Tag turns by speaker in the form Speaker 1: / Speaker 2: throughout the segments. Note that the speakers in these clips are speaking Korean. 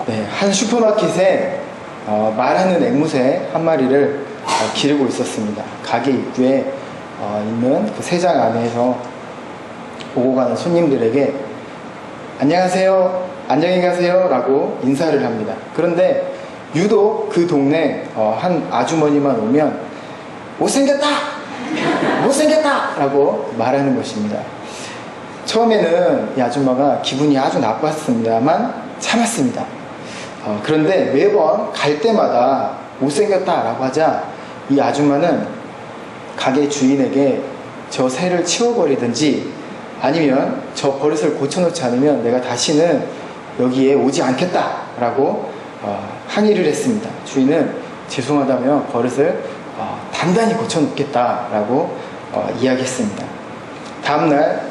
Speaker 1: 네, 한 슈퍼마켓에 말하는 앵무새 한 마리를 기르고 있었습니다. 가게 입구에 있는 그 세장 안에서 오고 가는 손님들에게 안녕하세요, 안녕히 가세요 라고 인사를 합니다. 그런데 유독 그 동네 한 아주머니만 오면 못생겼다! 못생겼다! 라고 말하는 것입니다. 처음에는 이 아줌마가 기분이 아주 나빴습니다만 참았습니다. 그런데 매번 갈 때마다 못생겼다 라고 하자 이 아줌마는 가게 주인에게 저 새를 치워버리든지 아니면 저 버릇을 고쳐놓지 않으면 내가 다시는 여기에 오지 않겠다 라고 항의를 했습니다. 주인은 죄송하다며 버릇을 단단히 고쳐놓겠다 라고 이야기했습니다. 다음날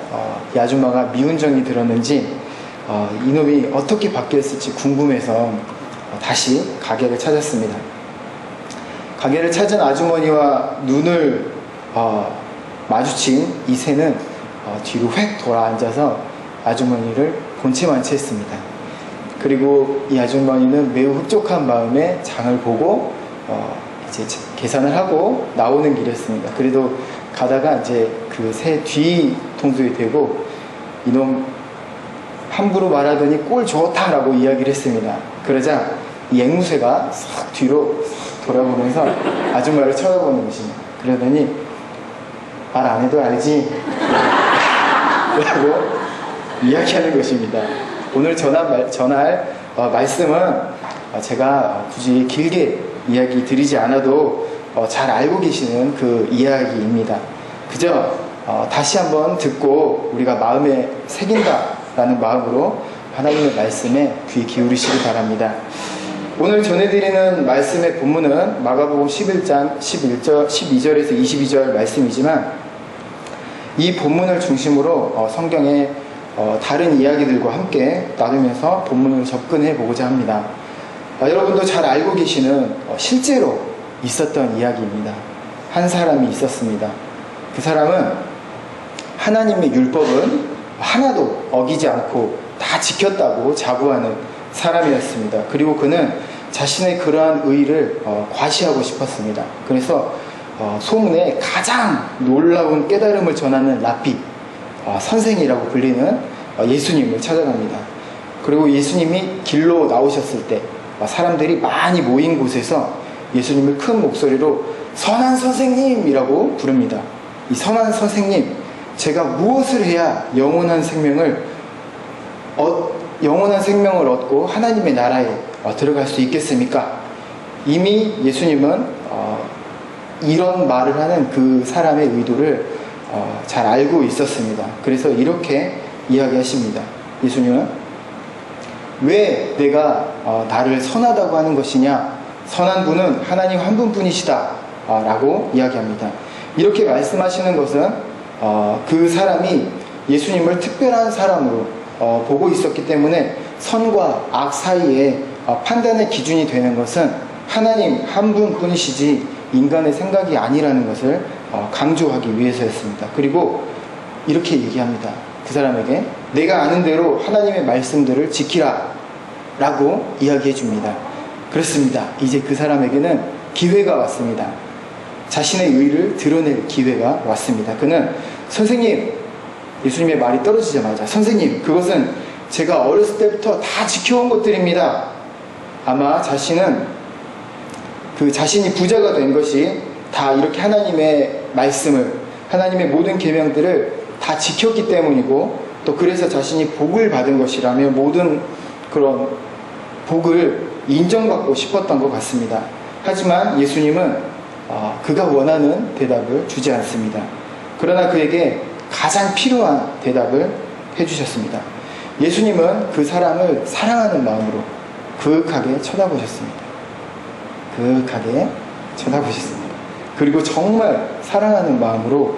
Speaker 1: 이 아줌마가 미운정이 들었는지 이놈이 어떻게 바뀌었을지 궁금해서 다시 가게를 찾았습니다. 가게를 찾은 아주머니와 눈을 마주친 이 새는 뒤로 획 돌아 앉아서 아주머니를 본체만치 했습니다. 그리고 이 아주머니는 매우 흡족한 마음에 장을 보고 이제 계산을 하고 나오는 길이었습니다. 그래도 가다가 이제 그 새 뒤통수에 대고 이놈 함부로 말하더니 꼴 좋다라고 이야기를 했습니다. 그러자 이 앵무새가 싹 뒤로 싹 돌아보면서 아줌마를 쳐다보는 것입니다. 그러더니 말 안 해도 알지? 라고 이야기하는 것입니다. 오늘 전할 말씀은 제가 굳이 길게 이야기 드리지 않아도 잘 알고 계시는 그 이야기입니다. 그저 다시 한번 듣고 우리가 마음에 새긴다라는 마음으로 하나님의 말씀에 귀 기울이시기 바랍니다. 오늘 전해드리는 말씀의 본문은 마가복음 11장 12절에서 22절 말씀이지만 이 본문을 중심으로 성경의 다른 이야기들과 함께 나누면서 본문으로 접근해 보고자 합니다. 여러분도 잘 알고 계시는 실제로 있었던 이야기입니다. 한 사람이 있었습니다. 그 사람은 하나님의 율법은 하나도 어기지 않고 다 지켰다고 자부하는 사람이었습니다. 그리고 그는 자신의 그러한 의의를 과시하고 싶었습니다. 그래서 소문에 가장 놀라운 깨달음을 전하는 랍비, 선생이라고 불리는 예수님을 찾아갑니다. 그리고 예수님이 길로 나오셨을 때 사람들이 많이 모인 곳에서 예수님을 큰 목소리로 선한 선생님이라고 부릅니다. 이 선한 선생님, 제가 무엇을 해야 영원한 생명을 얻고 하나님의 나라에 들어갈 수 있겠습니까? 이미 예수님은 이런 말을 하는 그 사람의 의도를 잘 알고 있었습니다. 그래서 이렇게 이야기하십니다. 예수님은 왜 내가 나를 선하다고 하는 것이냐? 선한 분은 하나님 한 분뿐이시다 라고 이야기합니다. 이렇게 말씀하시는 것은 그 사람이 예수님을 특별한 사람으로 보고 있었기 때문에 선과 악 사이에 판단의 기준이 되는 것은 하나님 한 분뿐이시지 인간의 생각이 아니라는 것을 강조하기 위해서였습니다. 그리고 이렇게 얘기합니다. 그 사람에게 내가 아는 대로 하나님의 말씀들을 지키라 라고 이야기해 줍니다. 그렇습니다. 이제 그 사람에게는 기회가 왔습니다. 자신의 의의를 드러낼 기회가 왔습니다. 그는 선생님, 예수님의 말이 떨어지자마자 선생님, 그것은 제가 어렸을 때부터 다 지켜온 것들입니다. 아마 자신은 자신이 부자가 된 것이 다 이렇게 하나님의 말씀을, 하나님의 모든 계명들을 다 지켰기 때문이고 또 그래서 자신이 복을 받은 것이라며 모든 그런 복을 인정받고 싶었던 것 같습니다. 하지만 예수님은 그가 원하는 대답을 주지 않습니다. 그러나 그에게 가장 필요한 대답을 해주셨습니다. 예수님은 그 사람을 사랑하는 마음으로 그윽하게 쳐다보셨습니다. 그윽하게 쳐다보셨습니다. 그리고 정말 사랑하는 마음으로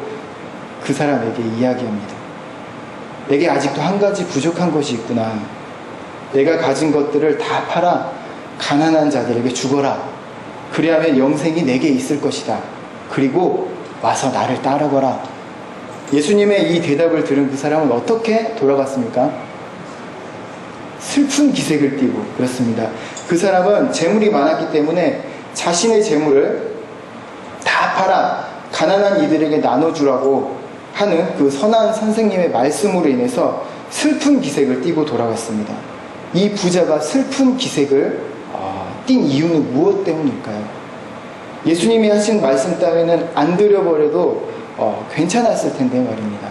Speaker 1: 그 사람에게 이야기합니다. 내게 아직도 한 가지 부족한 것이 있구나. 내가 가진 것들을 다 팔아 가난한 자들에게 주거라. 그리하면 영생이 내게 있을 것이다. 그리고 와서 나를 따르거라. 예수님의 이 대답을 들은 그 사람은 어떻게 돌아갔습니까? 슬픈 기색을 띠고 그렇습니다. 그 사람은 재물이 많았기 때문에 자신의 재물을 다 팔아 가난한 이들에게 나눠주라고 하는 그 선한 선생님의 말씀으로 인해서 슬픈 기색을 띠고 돌아갔습니다. 이 부자가 슬픈 기색을 띈 이유는 무엇 때문일까요? 예수님이 하신 말씀 따위는 안 들여버려도 괜찮았을 텐데 말입니다.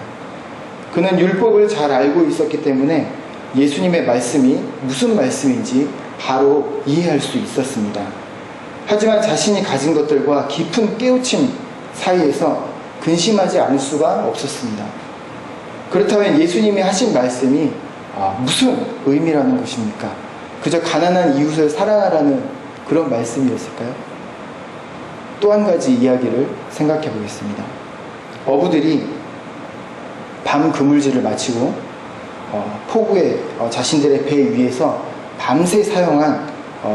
Speaker 1: 그는 율법을 잘 알고 있었기 때문에 예수님의 말씀이 무슨 말씀인지 바로 이해할 수 있었습니다. 하지만 자신이 가진 것들과 깊은 깨우침 사이에서 근심하지 않을 수가 없었습니다. 그렇다면 예수님이 하신 말씀이 무슨 의미라는 것입니까? 그저 가난한 이웃을 사랑하라는 그런 말씀이었을까요? 또 한 가지 이야기를 생각해 보겠습니다. 어부들이 밤 그물질을 마치고 포구에 자신들의 배 위에서 밤새 사용한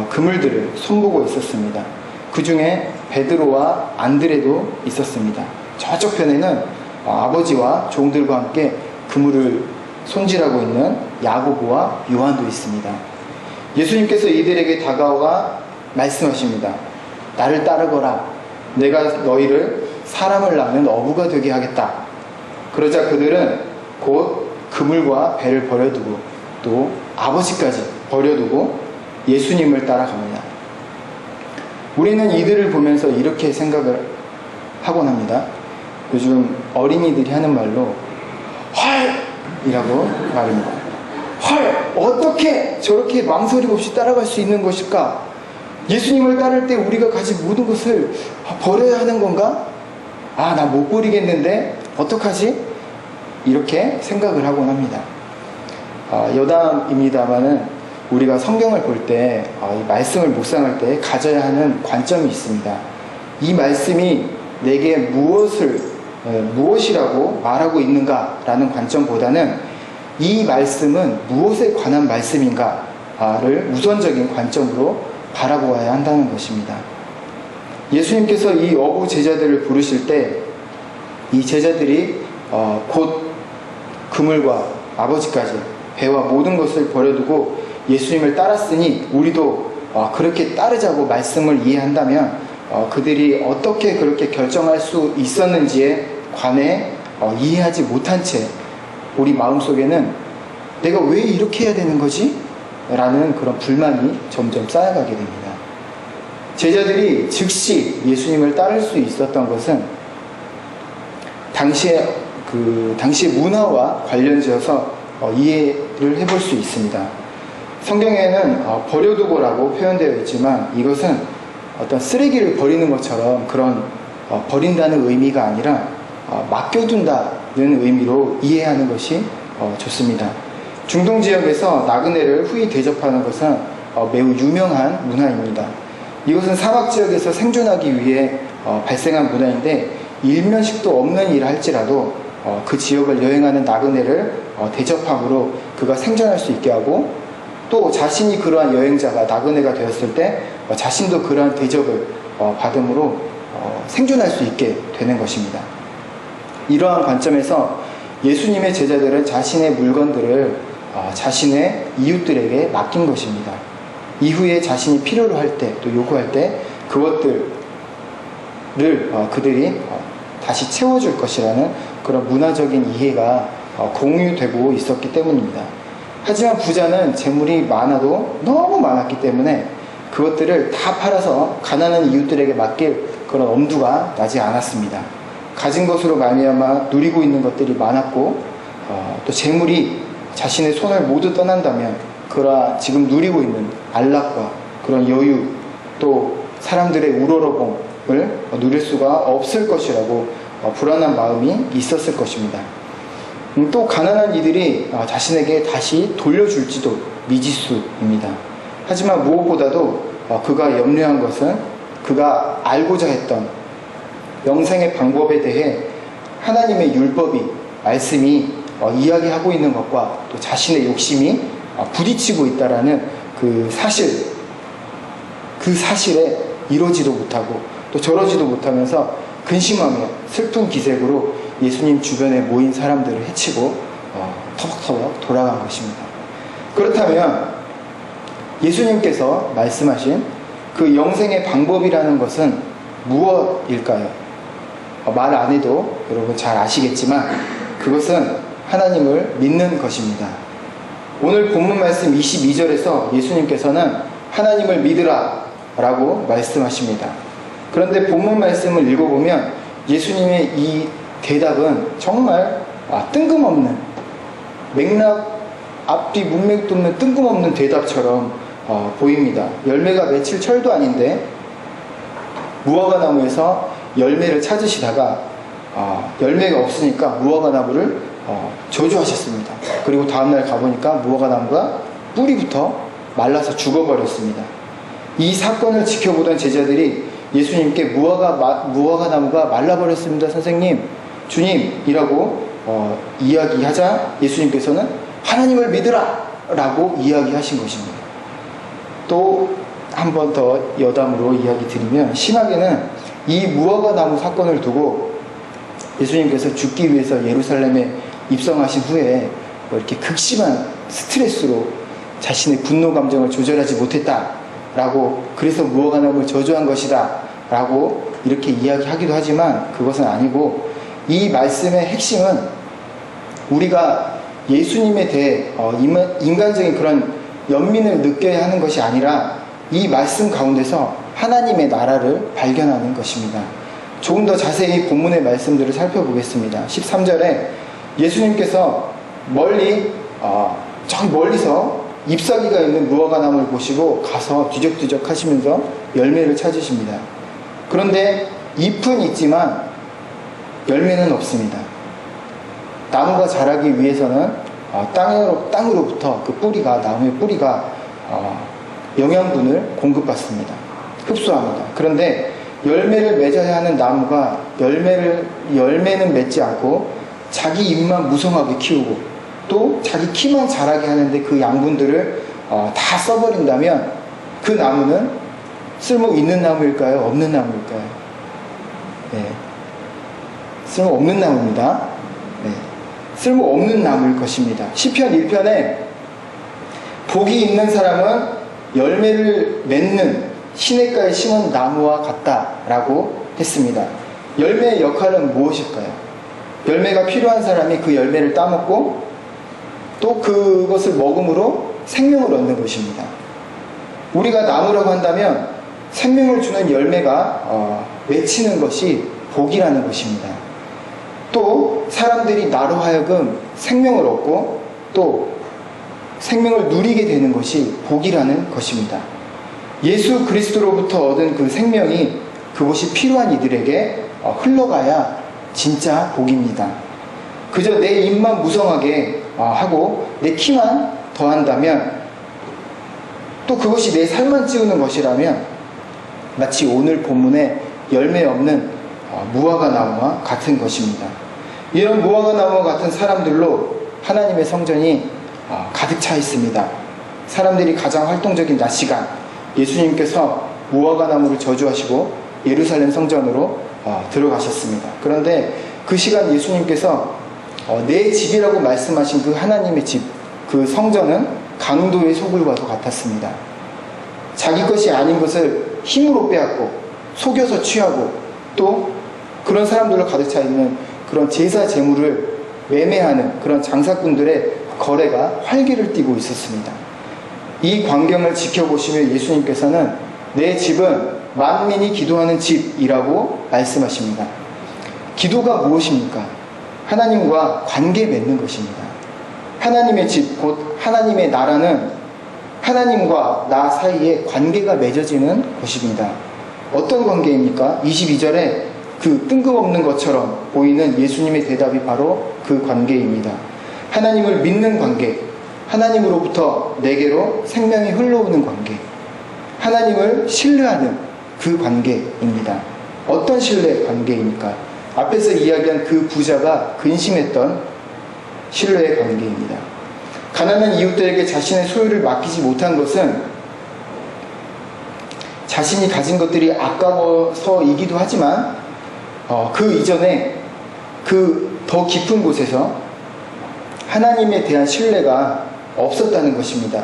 Speaker 1: 그물들을 손보고 있었습니다. 그 중에 베드로와 안드레도 있었습니다. 저쪽 편에는 아버지와 종들과 함께 그물을 손질하고 있는 야고보와 요한도 있습니다. 예수님께서 이들에게 다가와 말씀하십니다. 나를 따르거라. 내가 너희를 사람을 낳는 어부가 되게 하겠다. 그러자 그들은 곧 그물과 배를 버려두고 또 아버지까지 버려두고 예수님을 따라갑니다. 우리는 이들을 보면서 이렇게 생각을 하곤 합니다. 요즘 어린이들이 하는 말로 헐! 이라고 말합니다. 헐! 어떻게 저렇게 망설임 없이 따라갈 수 있는 것일까? 예수님을 따를 때 우리가 가진 모든 것을 버려야 하는 건가? 나 못 버리겠는데 어떡하지? 이렇게 생각을 하곤 합니다. 여담입니다만은 우리가 성경을 볼 때, 이 말씀을 묵상할 때 가져야 하는 관점이 있습니다. 이 말씀이 내게 무엇이라고 말하고 있는가라는 관점보다는 이 말씀은 무엇에 관한 말씀인가를 우선적인 관점으로 바라보아야 한다는 것입니다. 예수님께서 이 어부 제자들을 부르실 때 이 제자들이 곧 그물과 아버지까지 배와 모든 것을 버려두고 예수님을 따랐으니 우리도 그렇게 따르자고 말씀을 이해한다면 그들이 어떻게 그렇게 결정할 수 있었는지에 관해 이해하지 못한 채 우리 마음속에는 내가 왜 이렇게 해야 되는 거지? 라는 그런 불만이 점점 쌓여가게 됩니다. 제자들이 즉시 예수님을 따를 수 있었던 것은 당시의 문화와 관련지어서 이해를 해볼 수 있습니다. 성경에는 버려두고라고 표현되어 있지만 이것은 어떤 쓰레기를 버리는 것처럼 그런 버린다는 의미가 아니라 맡겨둔다는 의미로 이해하는 것이 좋습니다. 중동 지역에서 나그네를 후히 대접하는 것은 매우 유명한 문화입니다. 이것은 사막 지역에서 생존하기 위해 발생한 문화인데 일면식도 없는 일을 할지라도 그 지역을 여행하는 나그네를 대접함으로 그가 생존할 수 있게 하고 또 자신이 그러한 여행자가 나그네가 되었을 때 자신도 그러한 대접을 받음으로 생존할 수 있게 되는 것입니다. 이러한 관점에서 예수님의 제자들은 자신의 물건들을 자신의 이웃들에게 맡긴 것입니다. 이후에 자신이 필요로 할 때 또 요구할 때 그것들을 그들이 다시 채워줄 것이라는 그런 문화적인 이해가 공유되고 있었기 때문입니다. 하지만 부자는 재물이 많아도 너무 많았기 때문에 그것들을 다 팔아서 가난한 이웃들에게 맡길 그런 엄두가 나지 않았습니다. 가진 것으로 말미암아 누리고 있는 것들이 많았고 또 재물이 자신의 손을 모두 떠난다면 그러한 지금 누리고 있는 안락과 그런 여유 또 사람들의 우러러봄을 누릴 수가 없을 것이라고 불안한 마음이 있었을 것입니다. 또 가난한 이들이 자신에게 다시 돌려줄지도 미지수입니다. 하지만 무엇보다도 그가 염려한 것은 그가 알고자 했던 영생의 방법에 대해 하나님의 율법이 말씀이 이야기하고 있는 것과 또 자신의 욕심이 부딪히고 있다라는 그 사실에 이러지도 못하고 또 저러지도 못하면서 근심하며 슬픈 기색으로 예수님 주변에 모인 사람들을 해치고 터벅터벅 돌아간 것입니다. 그렇다면 예수님께서 말씀하신 그 영생의 방법이라는 것은 무엇일까요? 말 안 해도 여러분 잘 아시겠지만 그것은 하나님을 믿는 것입니다. 오늘 본문 말씀 22절에서 예수님께서는 하나님을 믿으라 라고 말씀하십니다. 그런데 본문 말씀을 읽어보면 예수님의 이 대답은 정말 뜬금없는, 맥락 앞뒤 문맥도 없는 뜬금없는 대답처럼 보입니다. 열매가 맺힐 철도 아닌데 무화과나무에서 열매를 찾으시다가 열매가 없으니까 무화과나무를 저주하셨습니다. 그리고 다음날 가보니까 무화과나무가 뿌리부터 말라서 죽어버렸습니다. 이 사건을 지켜보던 제자들이 예수님께 무화과나무가 말라버렸습니다, 선생님, 주님이라고 이야기하자 예수님께서는 하나님을 믿으라 라고 이야기하신 것입니다. 또 한 번 더 여담으로 이야기 드리면, 신학에는 이 무화과나무 사건을 두고 예수님께서 죽기 위해서 예루살렘에 입성하신 후에 이렇게 극심한 스트레스로 자신의 분노 감정을 조절하지 못했다라고, 그래서 무화과나무를 저주한 것이다 라고 이렇게 이야기하기도 하지만 그것은 아니고, 이 말씀의 핵심은 우리가 예수님에 대해 인간적인 그런 연민을 느껴야 하는 것이 아니라 이 말씀 가운데서 하나님의 나라를 발견하는 것입니다. 조금 더 자세히 본문의 말씀들을 살펴보겠습니다. 13절에 예수님께서 저기 멀리서 잎사귀가 있는 무화과나무를 보시고 가서 뒤적뒤적 하시면서 열매를 찾으십니다. 그런데 잎은 있지만 열매는 없습니다. 나무가 자라기 위해서는 땅으로부터 그 나무의 뿌리가 영양분을 공급받습니다. 흡수합니다. 그런데 열매를 맺어야 하는 나무가 열매는 맺지 않고 자기 잎만 무성하게 키우고 또 자기 키만 자라게 하는데 그 양분들을 다 써버린다면 그 나무는 쓸모 있는 나무일까요? 없는 나무일까요? 네. 쓸모 없는 나무입니다. 네. 쓸모 없는 나무일 것입니다. 시편 1편에 복이 있는 사람은 열매를 맺는 시냇가에 심은 나무와 같다라고 했습니다. 열매의 역할은 무엇일까요? 열매가 필요한 사람이 그 열매를 따먹고 또 그것을 먹음으로 생명을 얻는 것입니다. 우리가 나무라고 한다면 생명을 주는 열매가 맺히는 것이 복이라는 것입니다. 또 사람들이 나로 하여금 생명을 얻고 또 생명을 누리게 되는 것이 복이라는 것입니다. 예수 그리스도로부터 얻은 그 생명이 그것이 필요한 이들에게 흘러가야 진짜 복입니다. 그저 내 입만 무성하게 하고 내 키만 더한다면, 또 그것이 내 살만 찌우는 것이라면 마치 오늘 본문에 열매 없는 무화과나무와 같은 것입니다. 이런 무화과나무와 같은 사람들로 하나님의 성전이 가득 차 있습니다. 사람들이 가장 활동적인 낮 시간, 예수님께서 무화과나무를 저주하시고 예루살렘 성전으로 들어가셨습니다. 그런데 그 시간 예수님께서 내 집이라고 말씀하신 그 하나님의 집, 그 성전은 강도의 소굴과도 같았습니다. 자기 것이 아닌 것을 힘으로 빼앗고 속여서 취하고 또 그런 사람들로 가득 차 있는 그런 제사 제물을 매매하는 그런 장사꾼들의 거래가 활기를 띠고 있었습니다. 이 광경을 지켜보시며 예수님께서는 내 집은 만민이 기도하는 집이라고 말씀하십니다. 기도가 무엇입니까? 하나님과 관계 맺는 것입니다. 하나님의 집, 곧 하나님의 나라는 하나님과 나 사이에 관계가 맺어지는 것입니다. 어떤 관계입니까? 22절에 그 뜬금없는 것처럼 보이는 예수님의 대답이 바로 그 관계입니다. 하나님을 믿는 관계, 하나님으로부터 내게로 생명이 흘러오는 관계, 하나님을 신뢰하는 그 관계입니다. 어떤 신뢰 관계입니까? 앞에서 이야기한 그 부자가 근심했던 신뢰의 관계입니다. 가난한 이웃들에게 자신의 소유를 맡기지 못한 것은 자신이 가진 것들이 아까워서이기도 하지만 그 이전에 그 더 깊은 곳에서 하나님에 대한 신뢰가 없었다는 것입니다.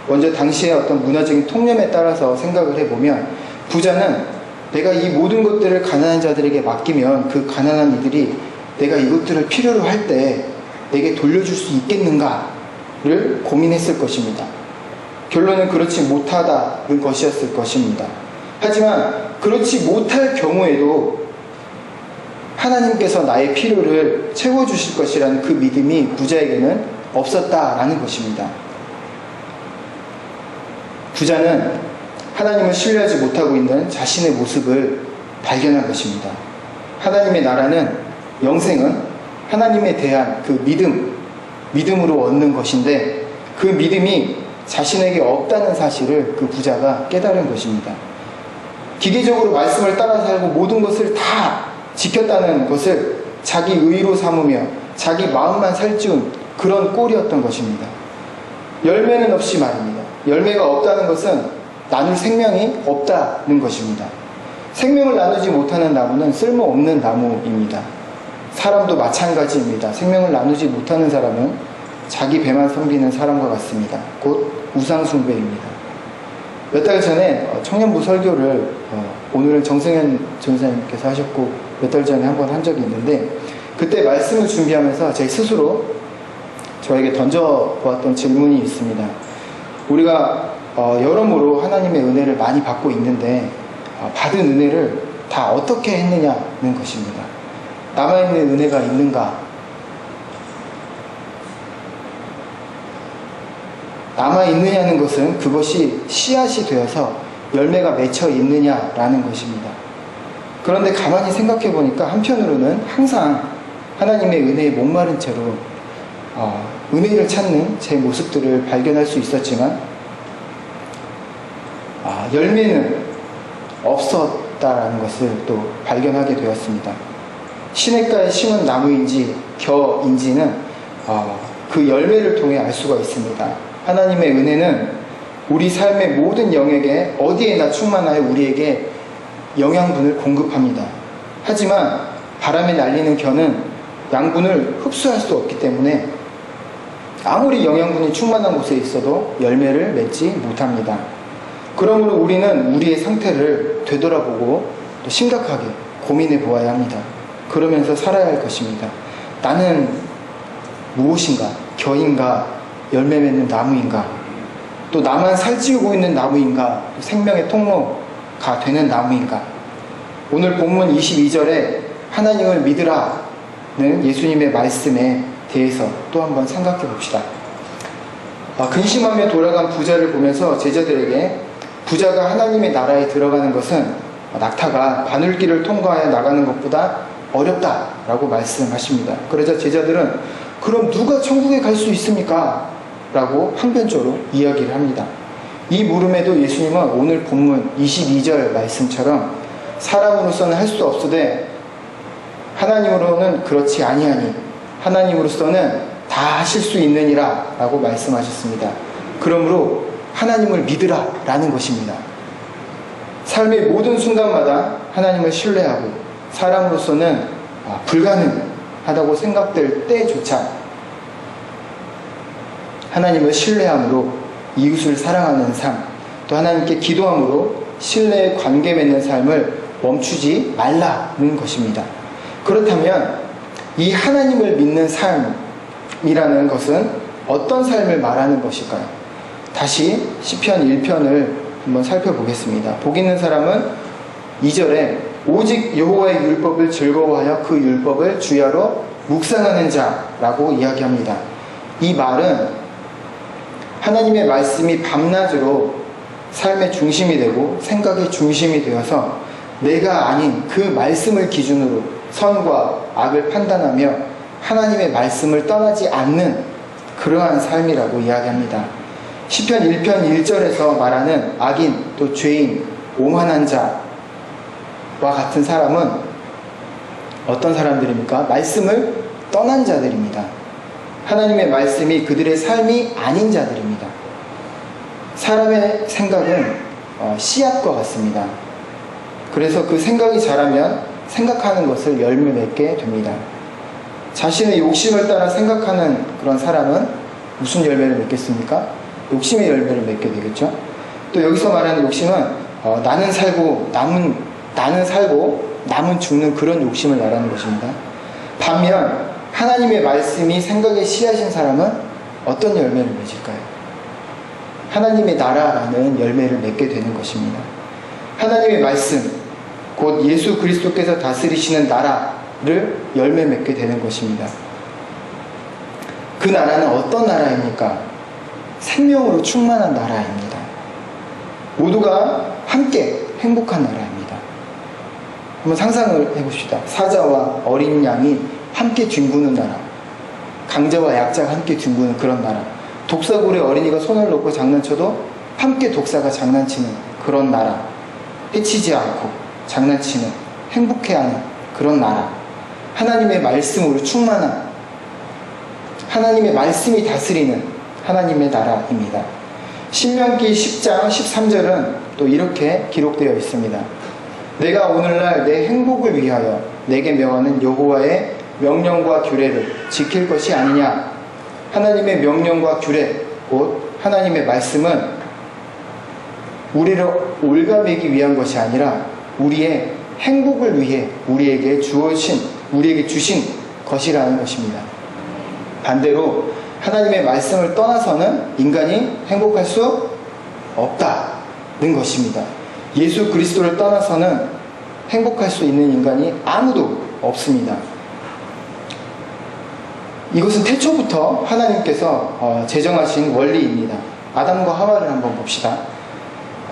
Speaker 1: 먼저 당시의 어떤 문화적인 통념에 따라서 생각을 해보면 부자는 내가 이 모든 것들을 가난한 자들에게 맡기면 그 가난한 이들이 내가 이것들을 필요로 할 때 내게 돌려줄 수 있겠는가를 고민했을 것입니다. 결론은 그렇지 못하다는 것이었을 것입니다. 하지만 그렇지 못할 경우에도 하나님께서 나의 필요를 채워주실 것이라는 그 믿음이 부자에게는 없었다라는 것입니다. 부자는 하나님을 신뢰하지 못하고 있는 자신의 모습을 발견한 것입니다. 하나님의 나라는, 영생은 하나님에 대한 그 믿음으로 얻는 것인데 그 믿음이 자신에게 없다는 사실을 그 부자가 깨달은 것입니다. 기계적으로 말씀을 따라 살고 모든 것을 다 지켰다는 것을 자기 의로 삼으며 자기 마음만 살찌운 그런 꼴이었던 것입니다. 열매는 없이 말입니다. 열매가 없다는 것은 나눌 생명이 없다는 것입니다. 생명을 나누지 못하는 나무는 쓸모없는 나무입니다. 사람도 마찬가지입니다. 생명을 나누지 못하는 사람은 자기 배만 섬기는 사람과 같습니다. 곧 우상숭배입니다. 몇 달 전에 청년부 설교를 오늘은 정승현 전사님께서 하셨고 몇 달 전에 한번 한 적이 있는데 그때 말씀을 준비하면서 제 스스로 저에게 던져보았던 질문이 있습니다. 우리가 여러모로 하나님의 은혜를 많이 받고 있는데 받은 은혜를 다 어떻게 했느냐는 것입니다. 남아있는 은혜가 있는가? 남아있느냐는 것은 그것이 씨앗이 되어서 열매가 맺혀 있느냐라는 것입니다. 그런데 가만히 생각해 보니까 한편으로는 항상 하나님의 은혜에 목마른 채로 은혜를 찾는 제 모습들을 발견할 수 있었지만 열매는 없었다라는 것을 또 발견하게 되었습니다. 시냇가에 심은 나무인지 겨인지는 그 열매를 통해 알 수가 있습니다. 하나님의 은혜는 우리 삶의 모든 영역에 어디에나 충만하여 우리에게 영양분을 공급합니다. 하지만 바람에 날리는 겨는 양분을 흡수할 수 없기 때문에 아무리 영양분이 충만한 곳에 있어도 열매를 맺지 못합니다. 그러므로 우리는 우리의 상태를 되돌아보고 또 심각하게 고민해 보아야 합니다. 그러면서 살아야 할 것입니다. 나는 무엇인가? 겨인가? 열매 맺는 나무인가? 또 나만 살찌우고 있는 나무인가? 생명의 통로가 되는 나무인가? 오늘 본문 22절에 하나님을 믿으라는 예수님의 말씀에 대해서 또 한번 생각해 봅시다. 근심하며 돌아간 부자를 보면서 제자들에게 부자가 하나님의 나라에 들어가는 것은 낙타가 바늘길을 통과하여 나가는 것보다 어렵다라고 말씀하십니다. 그러자 제자들은 그럼 누가 천국에 갈 수 있습니까? 라고 항변적으로 이야기를 합니다. 이 물음에도 예수님은 오늘 본문 22절 말씀처럼 사람으로서는 할 수 없으되 하나님으로는 그렇지 아니하니 하나님으로서는 다 하실 수 있느니라 라고 말씀하셨습니다. 그러므로 하나님을 믿으라 라는 것입니다. 삶의 모든 순간마다 하나님을 신뢰하고 사람으로서는 불가능하다고 생각될 때조차 하나님을 신뢰함으로 이웃을 사랑하는 삶, 또 하나님께 기도함으로 신뢰의 관계 맺는 삶을 멈추지 말라는 것입니다. 그렇다면 이 하나님을 믿는 삶이라는 것은 어떤 삶을 말하는 것일까요? 다시 시편 1편을 한번 살펴보겠습니다. 복 있는 사람은 2절에 오직 여호와의 율법을 즐거워하여 그 율법을 주야로 묵상하는 자라고 이야기합니다. 이 말은 하나님의 말씀이 밤낮으로 삶의 중심이 되고 생각의 중심이 되어서 내가 아닌 그 말씀을 기준으로 선과 악을 판단하며 하나님의 말씀을 떠나지 않는 그러한 삶이라고 이야기합니다. 시편 1편 1절에서 말하는 악인 또 죄인 오만한 자와 같은 사람은 어떤 사람들입니까? 말씀을 떠난 자들입니다. 하나님의 말씀이 그들의 삶이 아닌 자들입니다. 사람의 생각은 씨앗과 같습니다. 그래서 그 생각이 자라면 생각하는 것을 열매 맺게 됩니다. 자신의 욕심을 따라 생각하는 그런 사람은 무슨 열매를 맺겠습니까? 욕심의 열매를 맺게 되겠죠. 또 여기서 말하는 욕심은 나는 살고 남은 죽는 그런 욕심을 말하는 것입니다. 반면 하나님의 말씀이 생각에 씨앗인 사람은 어떤 열매를 맺을까요? 하나님의 나라라는 열매를 맺게 되는 것입니다. 하나님의 말씀, 곧 예수 그리스도께서 다스리시는 나라를 열매 맺게 되는 것입니다. 그 나라는 어떤 나라입니까? 생명으로 충만한 나라입니다. 모두가 함께 행복한 나라입니다. 한번 상상을 해봅시다. 사자와 어린 양이 함께 뒹구는 나라, 강자와 약자가 함께 뒹구는 그런 나라, 독사굴에 어린이가 손을 놓고 장난쳐도 함께 독사가 장난치는 그런 나라, 해치지 않고 장난치는, 행복해하는 그런 나라, 하나님의 말씀으로 충만한, 하나님의 말씀이 다스리는 하나님의 나라입니다. 신명기 10장 13절은 또 이렇게 기록되어 있습니다. 내가 오늘날 내 행복을 위하여 내게 명하는 여호와의 명령과 규례를 지킬 것이 아니냐. 하나님의 명령과 규례, 곧 하나님의 말씀은 우리를 올가매기 위한 것이 아니라 우리의 행복을 위해 우리에게 주신 것이라는 것입니다. 반대로 하나님의 말씀을 떠나서는 인간이 행복할 수 없다는 것입니다. 예수 그리스도를 떠나서는 행복할 수 있는 인간이 아무도 없습니다. 이것은 태초부터 하나님께서 제정하신 원리입니다. 아담과 하와를 한번 봅시다.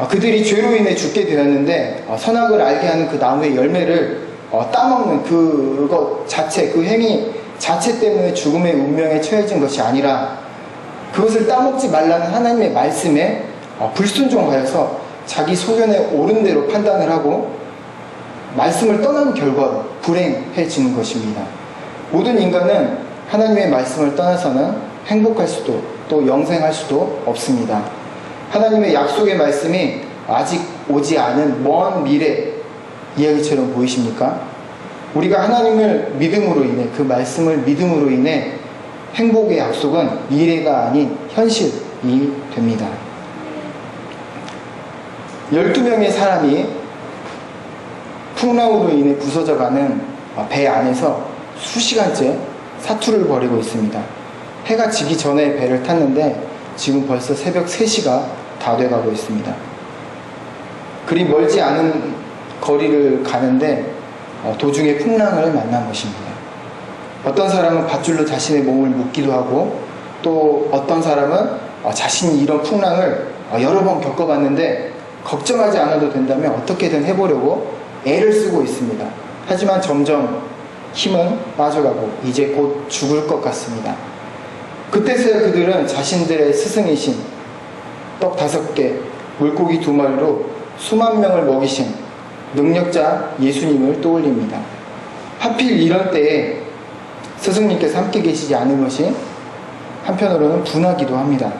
Speaker 1: 그들이 죄로 인해 죽게 되었는데 선악을 알게 하는 그 나무의 열매를 따먹는 그것 자체, 그 행위 자체 때문에 죽음의 운명에 처해진 것이 아니라 그것을 따먹지 말라는 하나님의 말씀에 불순종하여서 자기 소견에 옳은 대로 판단을 하고 말씀을 떠난 결과로 불행해지는 것입니다. 모든 인간은 하나님의 말씀을 떠나서는 행복할 수도 또 영생할 수도 없습니다. 하나님의 약속의 말씀이 아직 오지 않은 먼 미래 이야기처럼 보이십니까? 우리가 하나님을 믿음으로 인해, 그 말씀을 믿음으로 인해 행복의 약속은 미래가 아닌 현실이 됩니다. 12명의 사람이 풍랑으로 인해 부서져가는 배 안에서 수시간째 사투를 벌이고 있습니다. 해가 지기 전에 배를 탔는데 지금 벌써 새벽 3시가 다 돼가고 있습니다. 그리 멀지 않은 거리를 가는데 도중에 풍랑을 만난 것입니다. 어떤 사람은 밧줄로 자신의 몸을 묶기도 하고 또 어떤 사람은 자신이 이런 풍랑을 여러 번 겪어봤는데 걱정하지 않아도 된다면 어떻게든 해보려고 애를 쓰고 있습니다. 하지만 점점 힘은 빠져가고 이제 곧 죽을 것 같습니다. 그때서야 그들은 자신들의 스승이신 떡 5개, 물고기 2마리로 수만 명을 먹이신 능력자 예수님을 떠올립니다. 하필 이런 때에 스승님께서 함께 계시지 않은 것이 한편으로는 분하기도 합니다.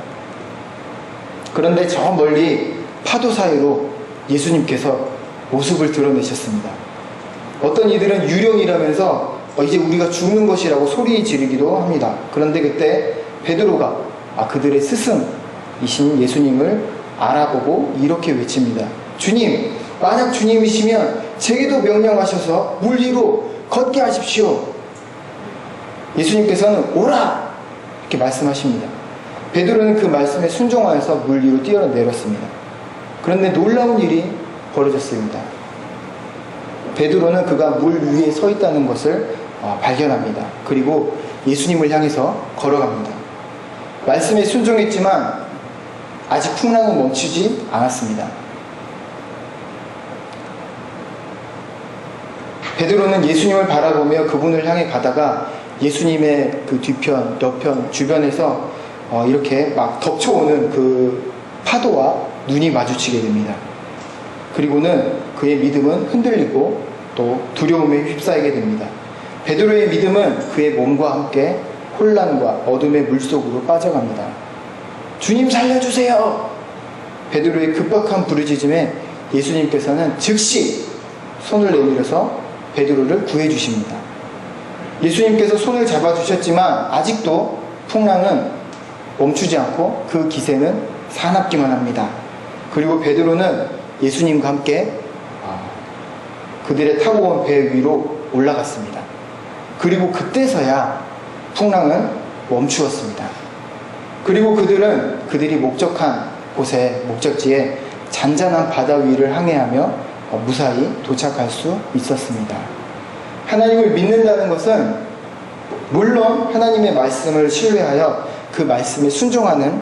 Speaker 1: 그런데 저 멀리 파도 사이로 예수님께서 모습을 드러내셨습니다. 어떤 이들은 유령이라면서 이제 우리가 죽는 것이라고 소리 지르기도 합니다. 그런데 그때 베드로가 그들의 스승이신 예수님을 알아보고 이렇게 외칩니다. 주님, 만약 주님이시면 제게도 명령하셔서 물 위로 걷게 하십시오. 예수님께서는 오라! 이렇게 말씀하십니다. 베드로는 그 말씀에 순종하여서 물 위로 뛰어내렸습니다. 그런데 놀라운 일이 벌어졌습니다. 베드로는 그가 물 위에 서 있다는 것을 발견합니다. 그리고 예수님을 향해서 걸어갑니다. 말씀에 순종했지만 아직 풍랑은 멈추지 않았습니다. 베드로는 예수님을 바라보며 그분을 향해 가다가 예수님의 그 뒤편, 옆편, 주변에서 이렇게 막 덮쳐오는 그 파도와 눈이 마주치게 됩니다. 그리고는 그의 믿음은 흔들리고 또 두려움에 휩싸이게 됩니다. 베드로의 믿음은 그의 몸과 함께 혼란과 어둠의 물속으로 빠져갑니다. 주님 살려주세요! 베드로의 급박한 부르짖음에 예수님께서는 즉시 손을 내밀어서 베드로를 구해주십니다. 예수님께서 손을 잡아주셨지만 아직도 풍랑은 멈추지 않고 그 기세는 사납기만 합니다. 그리고 베드로는 예수님과 함께 그들의 타고 온 배 위로 올라갔습니다. 그리고 그때서야 풍랑은 멈추었습니다. 그리고 그들은 그들이 목적한 곳에, 목적지에 잔잔한 바다 위를 항해하며 무사히 도착할 수 있었습니다. 하나님을 믿는다는 것은 물론 하나님의 말씀을 신뢰하여 그 말씀에 순종하는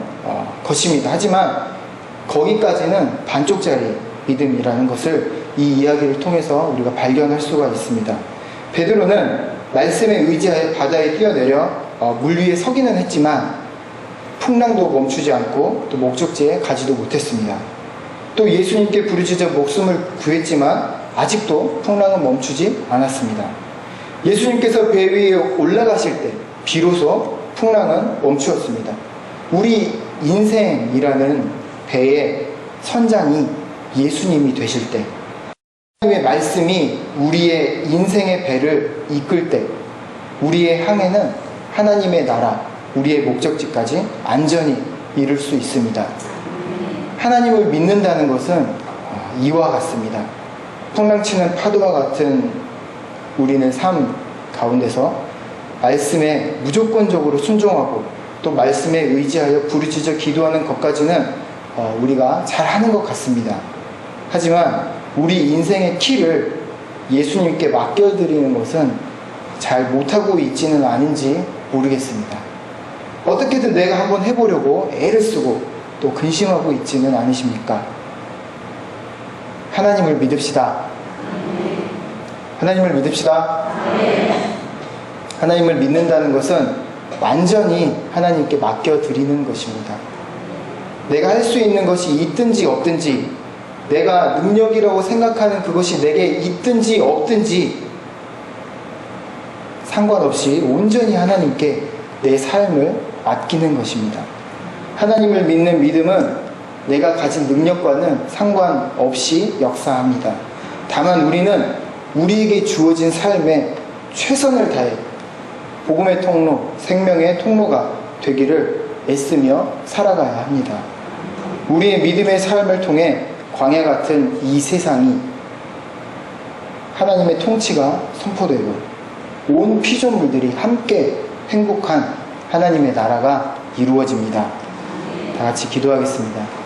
Speaker 1: 것입니다. 하지만 거기까지는 반쪽짜리 믿음이라는 것을 이 이야기를 통해서 우리가 발견할 수가 있습니다. 베드로는 말씀에 의지하여 바다에 뛰어내려 물 위에 서기는 했지만 풍랑도 멈추지 않고 또 목적지에 가지도 못했습니다. 또 예수님께 부르짖어 목숨을 구했지만 아직도 풍랑은 멈추지 않았습니다. 예수님께서 배 위에 올라가실 때 비로소 풍랑은 멈추었습니다. 우리 인생이라는 배의 선장이 예수님이 되실 때, 하나님의 말씀이 우리의 인생의 배를 이끌 때 우리의 항해는 하나님의 나라, 우리의 목적지까지 안전히 이룰 수 있습니다. 하나님을 믿는다는 것은 이와 같습니다. 풍랑치는 파도와 같은 우리는 삶 가운데서 말씀에 무조건적으로 순종하고 또 말씀에 의지하여 부르짖어 기도하는 것까지는 우리가 잘하는 것 같습니다. 하지만 우리 인생의 키를 예수님께 맡겨드리는 것은 잘 못하고 있지는 않은지 모르겠습니다. 어떻게든 내가 한번 해보려고 애를 쓰고 또 근심하고 있지는 않으십니까? 하나님을 믿읍시다. 하나님을 믿읍시다. 하나님을 믿는다는 것은 완전히 하나님께 맡겨드리는 것입니다. 내가 할 수 있는 것이 있든지 없든지, 내가 능력이라고 생각하는 그것이 내게 있든지 없든지 상관없이 온전히 하나님께 내 삶을 맡기는 것입니다. 하나님을 믿는 믿음은 내가 가진 능력과는 상관없이 역사합니다. 다만 우리는 우리에게 주어진 삶에 최선을 다해 복음의 통로, 생명의 통로가 되기를 애쓰며 살아가야 합니다. 우리의 믿음의 삶을 통해 광야 같은 이 세상이 하나님의 통치가 선포되고 온 피조물들이 함께 행복한 하나님의 나라가 이루어집니다. 다 같이 기도하겠습니다.